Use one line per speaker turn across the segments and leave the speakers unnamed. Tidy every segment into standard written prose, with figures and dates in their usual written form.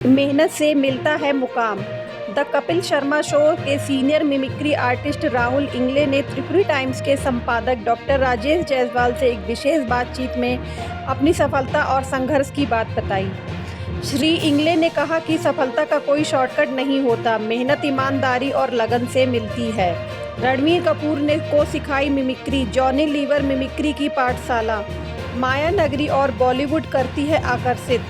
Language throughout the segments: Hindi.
मेहनत से मिलता है मुकाम। द कपिल शर्मा शो के senior mimicry artist Rahul Ingle ने त्रिपुरी टाइम्स के संपादक डॉक्टर राजेश जायसवाल से एक विशेष बातचीत में अपनी सफलता और संघर्ष की बात बताई। श्री इंगले ने कहा कि सफलता का कोई शॉर्टकट नहीं होता, मेहनत, ईमानदारी और लगन से मिलती है। रणबीर कपूर ने को सिखाई मिमिक्री, जॉनी लीवर मिमिक्री की पाठशाला, माया नगरी और बॉलीवुड करती है आकर्षित।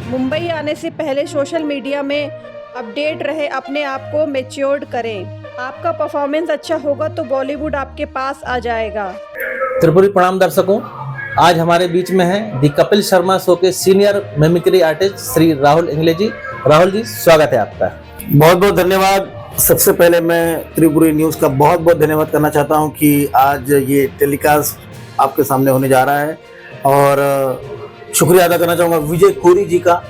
मुंबई आने से पहले सोशल मीडिया में अपडेट रहे, अपने आप को मैच्योर्ड करें। आपका परफॉर्मेंस अच्छा होगा तो बॉलीवुड आपके पास आ जाएगा।
त्रिपुरी प्रणाम दर्शकों, आज हमारे बीच में है दी कपिल शर्मा शो के senior mimicry artist Shri Rahul Ingle ji. Rahul ji, स्वागत है आपका।
बहुत बहुत धन्यवाद। सबसे पहले मैं त्रिपुरी न्यूज़ का बहुत बहुत धन्यवाद करना चाहता हूं कि आज ये टेलीकास्ट आपके सामने होने जा रहा है, और शुक्रिया अदा करना चाहूँगा विजय कोरी जी का,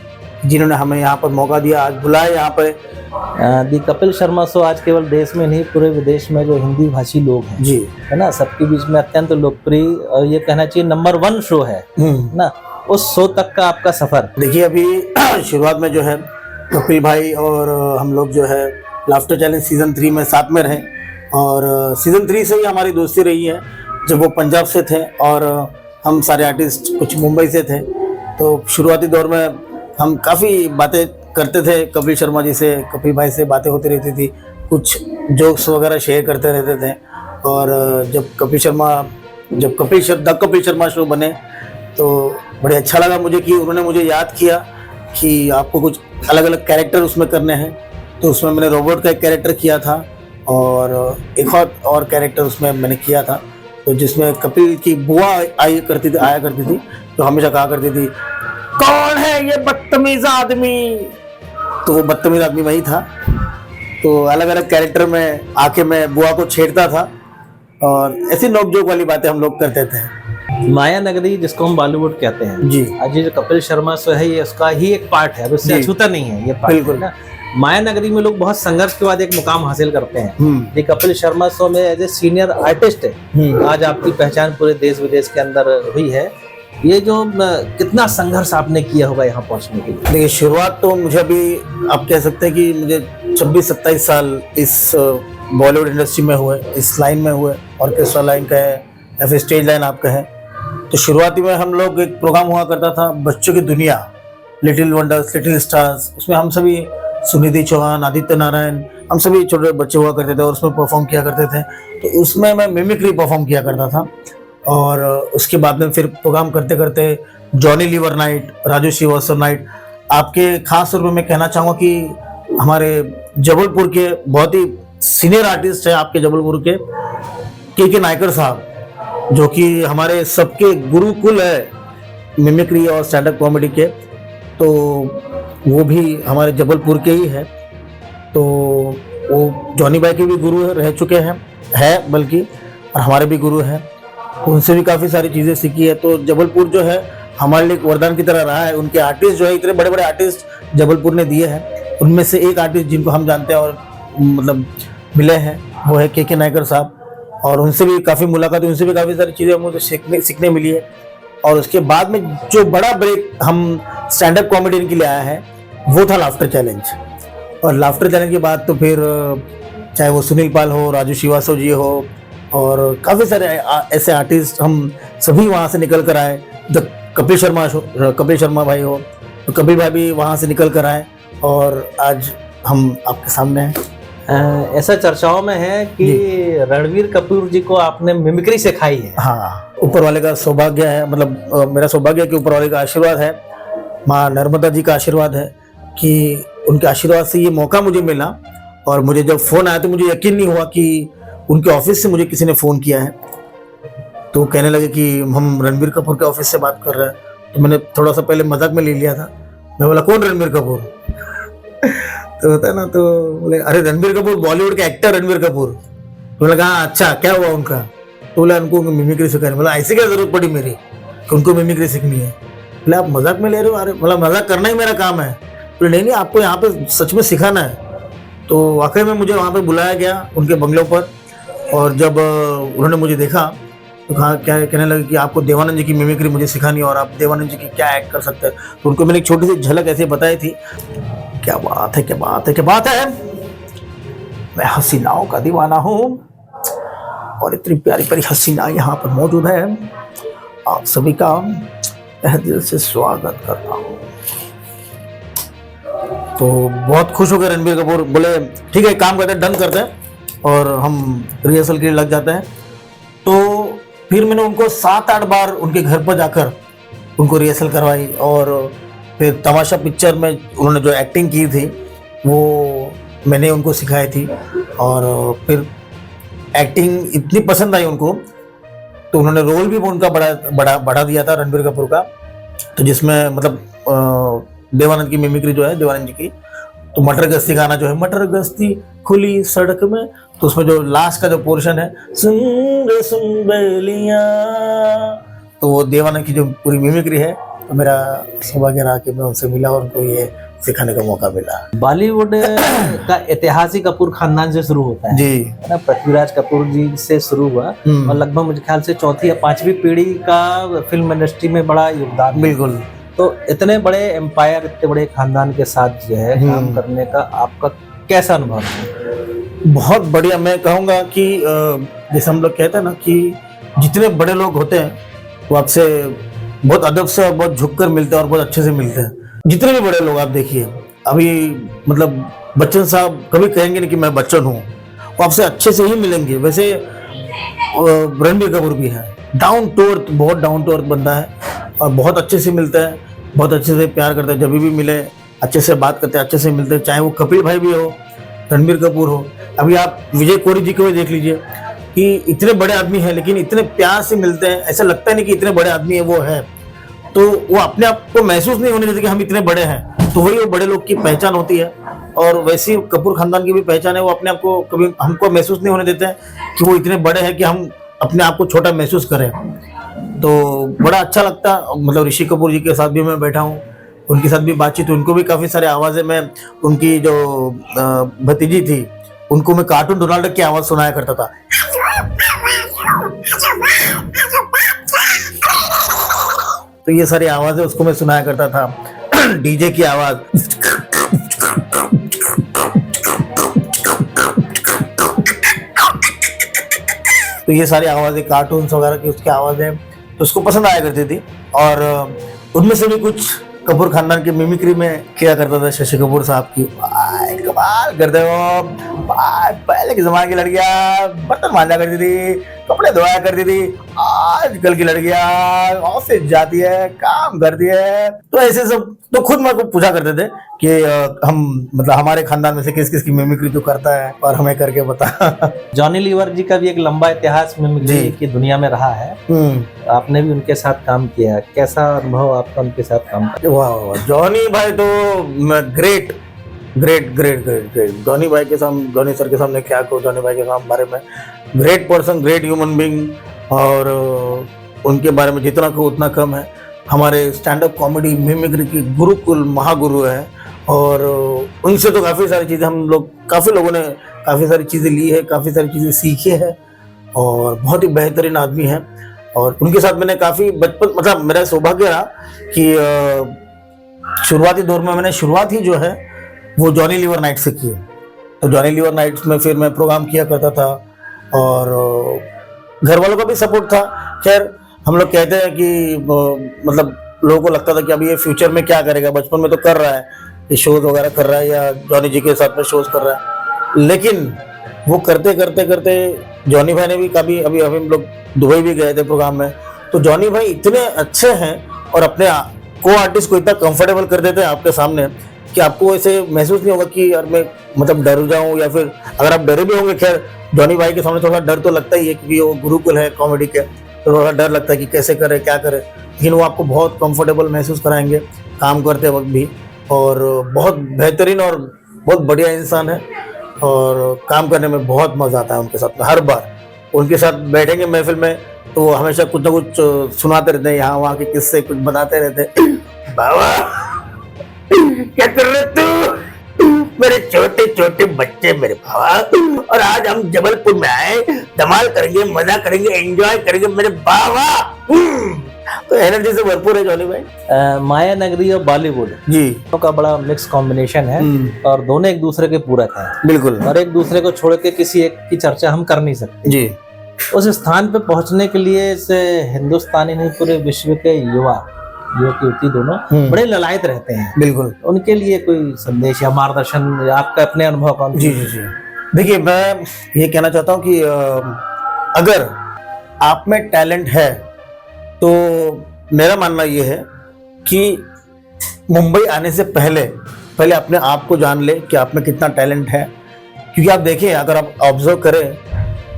जिन्होंने हमें यहाँ पर मौका दिया, आज बुलाया यहाँ पर।
दी कपिल शर्मा शो आज केवल देश में नहीं, पूरे विदेश में जो हिंदी भाषी लोग हैं
जी,
है ना, सबके बीच में अत्यंत लोकप्रिय और ये कहना चाहिए नंबर 1 शो है ना। उस शो तक का आपका सफर
देखिए, अभी शुरुआत में जो है कपिल भाई और हम लोग जो है लाफ्टर चैलेंज सीजन 3 में साथ में रहे, और सीजन 3 से ही हमारी दोस्ती रही है। जब वो पंजाब से थे और हम सारे आर्टिस्ट कुछ मुंबई से थे, तो शुरुआती दौर में हम काफ़ी बातें करते थे कपिल शर्मा जी से, कपिल भाई से बातें होती रहती थी, कुछ जोक्स वगैरह शेयर करते रहते थे। और जब द कपिल शर्मा शो बने तो बड़े अच्छा लगा मुझे कि उन्होंने मुझे याद किया कि आपको कुछ अलग अलग कैरेक्टर उसमें करने हैं। तो उसमें मैंने रोबोट का एक कैरेक्टर किया था, और एक और कैरेक्टर उसमें मैंने किया था, तो जिसमें कपिल की बुआ आया करती थी, तो हमेशा कहा करती थी, कौन है ये बदतमीज आदमी। तो वो बदतमीज आदमी वही था। तो अलग अलग कैरेक्टर में आके मैं बुआ को छेड़ता था, और ऐसी नोकझोंक वाली बातें हम लोग करते थे।
माया नगरी, जिसको हम बॉलीवुड कहते हैं
जी,
आज ये जो कपिल शर्मा शो है, ये उसका ही एक पार्ट है, उससे अछूता नहीं है ये पार्ट,
बिल्कुल
ना। माया नगरी में लोग बहुत संघर्ष के बाद एक मुकाम हासिल करते हैं। ये कपिल शर्मा शो में एज ए सीनियर आर्टिस्ट आज आपकी पहचान पूरे देश विदेश के अंदर हुई है। ये जो कितना संघर्ष आपने किया होगा यहाँ पहुँचने के लिए?
देखिए, शुरुआत तो मुझे अभी आप कह सकते हैं कि मुझे 26-27 साल इस बॉलीवुड इंडस्ट्री में हुए, इस लाइन में हुए, ऑर्केस्ट्रा लाइन का है या फिर स्टेज लाइन आप कहें। तो शुरुआती में हम लोग एक प्रोग्राम हुआ करता था, बच्चों की दुनिया, लिटिल वंडर्स, लिटिल स्टार्स। उसमें हम सभी, सुनिधि चौहान, आदित्य नारायण, हम सभी छोटे बच्चे हुआ करते थे और उसमें परफॉर्म किया करते थे। तो उसमें मैं मिमिक्री परफॉर्म किया करता था। और उसके बाद में फिर प्रोग्राम करते करते जॉनी लीवर नाइट, राजू श्रीवास्तव नाइट। आपके खास तौर पर मैं कहना चाहूँगा कि हमारे जबलपुर के बहुत ही सीनियर आर्टिस्ट हैं, आपके जबलपुर के नायकर साहब, जो कि हमारे सबके गुरुकुल है मिमिक्री और स्टैंड अप कॉमेडी के। तो वो भी हमारे जबलपुर के ही है। तो वो जॉनी भाई के भी गुरु रह चुके हैं बल्कि, और हमारे भी गुरु हैं। उनसे भी काफ़ी सारी चीज़ें सीखी है। तो जबलपुर जो है हमारे लिए वरदान की तरह रहा है। उनके आर्टिस्ट जो है, इतने बड़े बड़े आर्टिस्ट जबलपुर ने दिए हैं, उनमें से एक आर्टिस्ट जिनको हम जानते हैं और मतलब मिले हैं, वो है के नायकर साहब। और उनसे भी काफ़ी मुलाकात हुई, उनसे भी काफ़ी सारी चीज़ें मुझे सीखने मिली है। और उसके बाद में जो बड़ा ब्रेक हम स्टैंड अप कॉमेडी के लिए आया है, वो था लाफ्टर चैलेंज। और लाफ्टर चैलेंज के बाद तो फिर चाहे वो सुनील पाल हो, राजू श्रीवास्तव जी हो, और काफ़ी सारे ऐसे आर्टिस्ट हम सभी वहाँ से निकल कर आए। जब कपिल शर्मा भाई हो, तो कपिल भाई भी वहाँ से निकल कर आए, और आज हम आपके सामने हैं।
ऐसा चर्चाओं में है कि रणबीर कपूर जी को आपने मिमिक्री सिखाई है।
हाँ, ऊपर वाले का सौभाग्य है, मतलब मेरा सौभाग्य है कि ऊपर वाले का आशीर्वाद है, माँ नर्मदा जी का आशीर्वाद है कि उनके आशीर्वाद से ये मौका मुझे मिला। और मुझे जब फ़ोन आया तो मुझे यकीन नहीं हुआ कि उनके ऑफिस से मुझे किसी ने फ़ोन किया है। तो कहने लगे कि हम रणबीर कपूर के ऑफिस से बात कर रहे हैं। तो मैंने थोड़ा सा पहले मजाक में ले लिया था। मैं बोला, कौन रणबीर कपूर? तो होता है ना, तो बोले, अरे रणबीर कपूर, बॉलीवुड के एक्टर रणबीर कपूर। तो बोला, हाँ अच्छा, क्या हुआ उनका? तो बोला, उनको मिमिक्री सिखानी। बोला, ऐसी क्या ज़रूरत पड़ी मेरी कि उनको मिमिक्री सीखनी है? बोले, आप मजाक में ले रहे हो? अरे बोला, मजाक करना ही मेरा काम है। बोले, नहीं, आपको यहाँ पे सच में सिखाना है। तो वाकई में मुझे वहाँ पे बुलाया गया उनके बंगलों पर, और जब उन्होंने मुझे देखा तो कहा, क्या कहने लगे कि आपको देवानंद जी की मिमिक्री मुझे सिखानी है, और आप देवानंद जी की क्या एक्ट कर सकते हैं। तो उनको मैंने एक छोटी सी झलक ऐसे बताई थी क्या बात है, क्या बात है, क्या बात है। मैं हसीनाओं का दीवाना हूँ और इतनी प्यारी प्यारी हसीना यहाँ पर मौजूद है। आप सभी का तहे दिल से स्वागत करता हूँ। तो बहुत खुश हो गए रणबीर कपूर, बोले ठीक है काम करते हैं, डन करते हैं, और हम रिहर्सल के लिए लग जाते हैं। तो फिर मैंने उनको 7-8 बार उनके घर पर जाकर उनको रिहर्सल करवाई, और फिर तमाशा पिक्चर में उन्होंने जो एक्टिंग की थी वो मैंने उनको सिखाई थी, और फिर एक्टिंग इतनी पसंद आई उनको तो उन्होंने रोल भी उनका बढ़ा दिया था रणबीर कपूर का, तो जिसमें मतलब देवानंद की मिमिक्री जो है, देवानंद जी की, तो मटर गश्ती गाना जो है, मटर गश्ती खुली सड़क में, तो उसमें जो लास्ट का जो पोर्शन है, सुन रे सुन बेलियां, तो वो देवानंद की जो पूरी मिमिक्री है, तो मेरा सौभाग्य रहा कि मैं उनसे मिला और उनको ये सिखाने का मौका मिला।
बॉलीवुड का इतिहास ही कपूर खानदान से शुरू होता है
जी,
है ना। पृथ्वीराज कपूर जी से शुरू हुआ और लगभग मुझे ख्याल से 4थी या 5वीं पीढ़ी का फिल्म इंडस्ट्री में बड़ा योगदान।
बिल्कुल।
तो इतने बड़े एम्पायर, इतने बड़े खानदान के साथ जो है काम करने का आपका कैसा अनुभव है?
बहुत बढ़िया। मैं कहूँगा कि जैसे हम लोग कहते हैं ना कि जितने बड़े लोग होते हैं वो आपसे बहुत अदब से और बहुत झुककर मिलते हैं और बहुत अच्छे से मिलते हैं। जितने भी बड़े लोग आप देखिए, अभी मतलब बच्चन साहब कभी कहेंगे नहीं कि मैं बच्चन हूँ, वो आपसे अच्छे से ही मिलेंगे। वैसे रणबीर कपूर भी है, डाउन टू अर्थ, बहुत डाउन टू अर्थ बंदा है और बहुत अच्छे से मिलता है, बहुत अच्छे से प्यार करता है। जब भी मिले अच्छे से बात करते हैं, अच्छे से मिलते हैं, चाहे वो कपिल भाई भी हो, रणबीर कपूर हो। अभी आप विजय कोरी जी को भी देख लीजिए कि इतने बड़े आदमी हैं लेकिन इतने प्यार से मिलते हैं, ऐसा लगता नहीं कि इतने बड़े आदमी है वो है, तो वो अपने आप को महसूस नहीं होने देते कि हम इतने बड़े हैं। तो वही वो बड़े लोग की पहचान होती है, और वैसी कपूर खानदान की भी पहचान है। वो अपने आप को कभी हमको महसूस नहीं होने देते हैं कि वो इतने बड़े हैं कि हम अपने आप को छोटा महसूस करें। तो बड़ा अच्छा लगता, मतलब ऋषि कपूर जी के साथ भी मैं बैठा हूँ, उनके साथ भी बातचीत, उनको भी काफ़ी सारे आवाज़ें मैं, उनकी जो भतीजी थी उनको मैं कार्टून डोनाल्ड की आवाज़ सुनाया करता था। तो ये सारी आवाज़ें उसको मैं सुनाया करता था। डीजे की आवाज़, तो ये सारी आवाज़ें कार्टून्स वगैरह की उसकी आवाज़ें तो उसको पसंद आया करती थी। और उनमें से भी कुछ कपूर खानदान की मिमिक्री में किया करता था शशि कपूर साहब की। भाई कमाल करते हो भाई, पहले के ज़माने की लड़कियाँ बर्तन मांजा करती थी, कपड़े धोया करती थी, आजकल की लड़कियाँ ऑफिस जाती है, काम करती है। तो ऐसे सब तो खुद मेरे को पूछा करते थे कि हम मतलब हमारे खानदान में से किस किस की मिमिक्री तो करता है और हमें करके बता।
जॉनी लीवर जी का भी एक लंबा इतिहास मिमिक्री की दुनिया में रहा है, आपने भी उनके साथ काम किया, कैसा अनुभव आपका उनके साथ काम किया?
वाह, जॉनी भाई तो great great great great great. Johnny भाई के सामने, जॉनी सर के सामने क्या कहूँ, जॉनी भाई के सामने बारे में, great person, great human being, और उनके बारे में जितना कहूँ उतना कम है। हमारे स्टैंड अप कॉमेडी मिमिक्री की गुरुकुल महागुरु है, और उनसे तो काफ़ी सारी चीज़ें हम लोग, काफ़ी लोगों ने काफ़ी सारी चीज़ें ली है, काफ़ी सारी चीज़ें सीखी है, और बहुत ही बेहतरीन आदमी है। और उनके साथ मैंने काफ़ी बचपन, मतलब मेरा सौभाग्य रहा कि शुरुआती दौर में मैंने शुरुआत ही जो है वो जॉनी लीवर नाइट से की। तो जॉनी लीवर नाइट्स में फिर मैं प्रोग्राम किया करता था, और घर वालों का भी सपोर्ट था। खैर हम लोग कहते हैं कि मतलब लोगों को लगता था कि अभी ये फ्यूचर में क्या करेगा, बचपन में तो कर रहा है, ये शोज वगैरह कर रहा है या जॉनी जी के साथ में शोज कर रहा है, लेकिन वो करते करते करते जॉनी भाई ने भी कभी, अभी हम लोग दुबई भी गए थे प्रोग्राम में, तो जॉनी भाई इतने अच्छे हैं और अपने को आर्टिस्ट को इतना कंफर्टेबल कर देते हैं आपके सामने कि आपको ऐसे महसूस नहीं होगा कि यार मैं मतलब डर जाऊं, या फिर अगर आप डरे भी होंगे, खैर जॉनी भाई के सामने थोड़ा डर तो लगता ही है क्योंकि वो गुरुकुल है कॉमेडी के, तो थोड़ा डर लगता है कि कैसे करे क्या करे, लेकिन वो आपको बहुत कंफर्टेबल महसूस कराएंगे काम करते वक्त भी। और बहुत बेहतरीन और बहुत बढ़िया इंसान है, और काम करने में बहुत मज़ा आता है उनके साथ में। हर बार उनके साथ बैठेंगे महफिल में तो वो हमेशा कुछ ना कुछ सुनाते रहते हैं, यहाँ वहाँ के किस्से कुछ बताते रहते हैं। बाबा क्या कर रहे तू, मेरे छोटे छोटे बच्चे मेरे बाबा, और आज हम जबलपुर में आए, धमाल करेंगे, मजा करेंगे, एंजॉय करेंगे मेरे बाबा। तो तो एनर्जी से भरपूर है जॉनी भाई।
माया नगरी और बॉलीवुड
जी
का बड़ा मिक्स कॉम्बिनेशन है और दोनों एक दूसरे के पूरक हैं
बिल्कुल।
और एक दूसरे को छोड़ के किसी एक की चर्चा हम कर नहीं सकते।
जी
उस स्थान पे पहुंचने के लिए से हिंदुस्तानी नहीं पूरे विश्व के युवक युवती दोनों बड़े ललायत रहते हैं।
बिल्कुल।
उनके लिए कोई संदेश या मार्गदर्शन या आपका अपने अनुभव कौन?
जी जी जी देखिए, मैं ये कहना चाहता हूँ कि अगर आप में टैलेंट है तो मेरा मानना ये है कि मुंबई आने से पहले अपने आप को जान ले कि आप में कितना टैलेंट है। क्योंकि आप देखिए, अगर आप ऑब्जर्व करें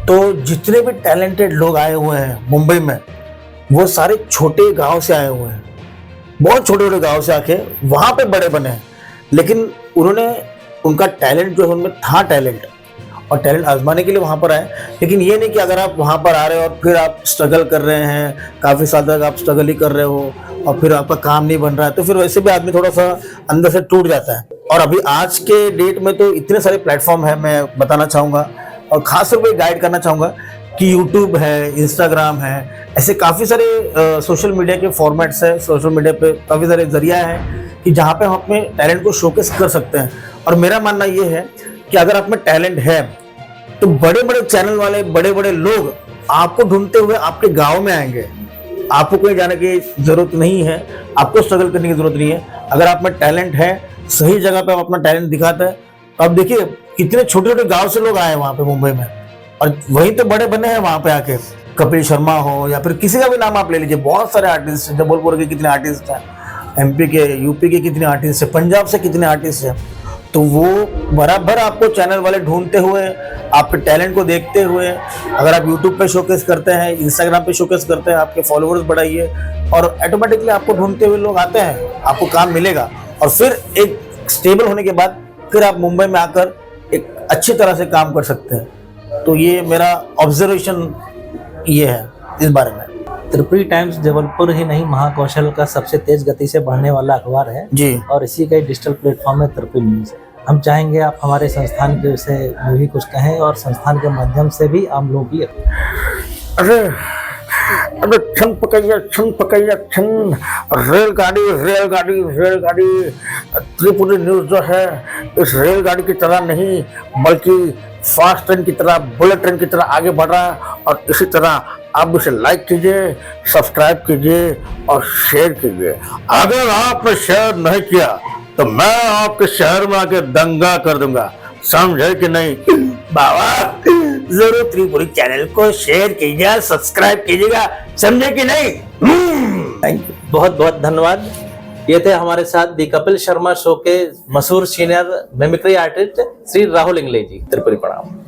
तो जितने भी टैलेंटेड लोग आए हुए हैं मुंबई में, वो सारे छोटे गांव से आए हुए हैं, बहुत छोटे छोटे गांव से आके वहां पे बड़े बने हैं। लेकिन उन्होंने उनका टैलेंट जो है, उनमें था टैलेंट और टैलेंट आजमाने के लिए वहां पर आए। लेकिन ये नहीं कि अगर आप वहां पर आ रहे हो और फिर आप स्ट्रगल कर रहे हैं, काफी साल तक आप स्ट्रगल ही कर रहे हो और फिर आपका काम नहीं बन रहा है, तो फिर वैसे भी आदमी थोड़ा सा अंदर से टूट जाता है। और अभी आज के डेट में तो इतने सारे प्लेटफॉर्म है, मैं बताना चाहूँगा और खास तौर पर गाइड करना चाहूँगा कि यूट्यूब है, इंस्टाग्राम है, ऐसे काफ़ी सारे सोशल मीडिया के फॉर्मेट्स है, सोशल मीडिया पे काफ़ी सारे जरिया है कि जहाँ पे हम अपने टैलेंट को शोकेस कर सकते हैं। और मेरा मानना ये है कि अगर आप में टैलेंट है तो बड़े बड़े चैनल वाले, बड़े बड़े लोग आपको ढूंढते हुए आपके गांव में आएंगे। आपको कहीं जाने की जरूरत नहीं है, आपको स्ट्रगल करने की जरूरत नहीं है। अगर आप में टैलेंट है, सही जगह पे आप अपना टैलेंट दिखाते हैं, तो आप देखिए कितने छोटे छोटे गाँव से लोग आए वहाँ पे मुंबई में और वहीं तो बड़े बने हैं वहाँ पे आके। कपिल शर्मा हो या फिर किसी का भी नाम आप ले लीजिए, बहुत सारे आर्टिस्ट हैं। जबलपुर के कितने आर्टिस्ट हैं, एमपी के, यूपी के कितने आर्टिस्ट हैं, पंजाब से कितने आर्टिस्ट हैं। तो वो बराबर आपको चैनल वाले ढूंढते हुए, आपके टैलेंट को देखते हुए, अगर आप यूट्यूब पे शोकेस करते हैं, इंस्टाग्राम पे शोकेस करते हैं, आपके फॉलोअर्स बढ़ाइए और ऑटोमेटिकली आपको ढूंढते हुए लोग आते हैं, आपको काम मिलेगा। और फिर एक स्टेबल होने के बाद फिर आप मुंबई में आकर एक अच्छी तरह से काम कर सकते हैं। तो ये मेरा ऑब्जर्वेशन ये है इस बारे में।
त्रिपुरी टाइम्स जबलपुर ही नहीं, महाकौशल का सबसे तेज गति से बढ़ने वाला अखबार है
जी।
और इसी का डिजिटल प्लेटफॉर्म है त्रिपुरी न्यूज। हम चाहेंगे आप हमारे संस्थान के विषय में भी कुछ कहें और संस्थान के माध्यम से भी आम लोग भी।
अरे अरे छन पकैया छन, रेलगाड़ी त्रिपुरी न्यूज जो है इस रेलगाड़ी की तरह नहीं बल्कि फास्ट ट्रेन की तरह, बुलेट ट्रेन की तरह आगे बढ़ रहा है। और इसी तरह आप इसे लाइक कीजिए, सब्सक्राइब कीजिए और शेयर कीजिए। अगर आपने शेयर नहीं किया तो मैं आपके शहर में आके दंगा कर दूंगा, समझे कि नहीं? बाबा जरूर त्रिपुरी चैनल को शेयर कीजिएगा, सब्सक्राइब कीजिएगा, समझे कि नहीं? थैंक यू,
बहुत बहुत धन्यवाद। ये थे हमारे साथ दी कपिल शर्मा शो के मशहूर senior mimicry artist Shri Rahul Ingle ji. त्रिपुरी प्रणाम।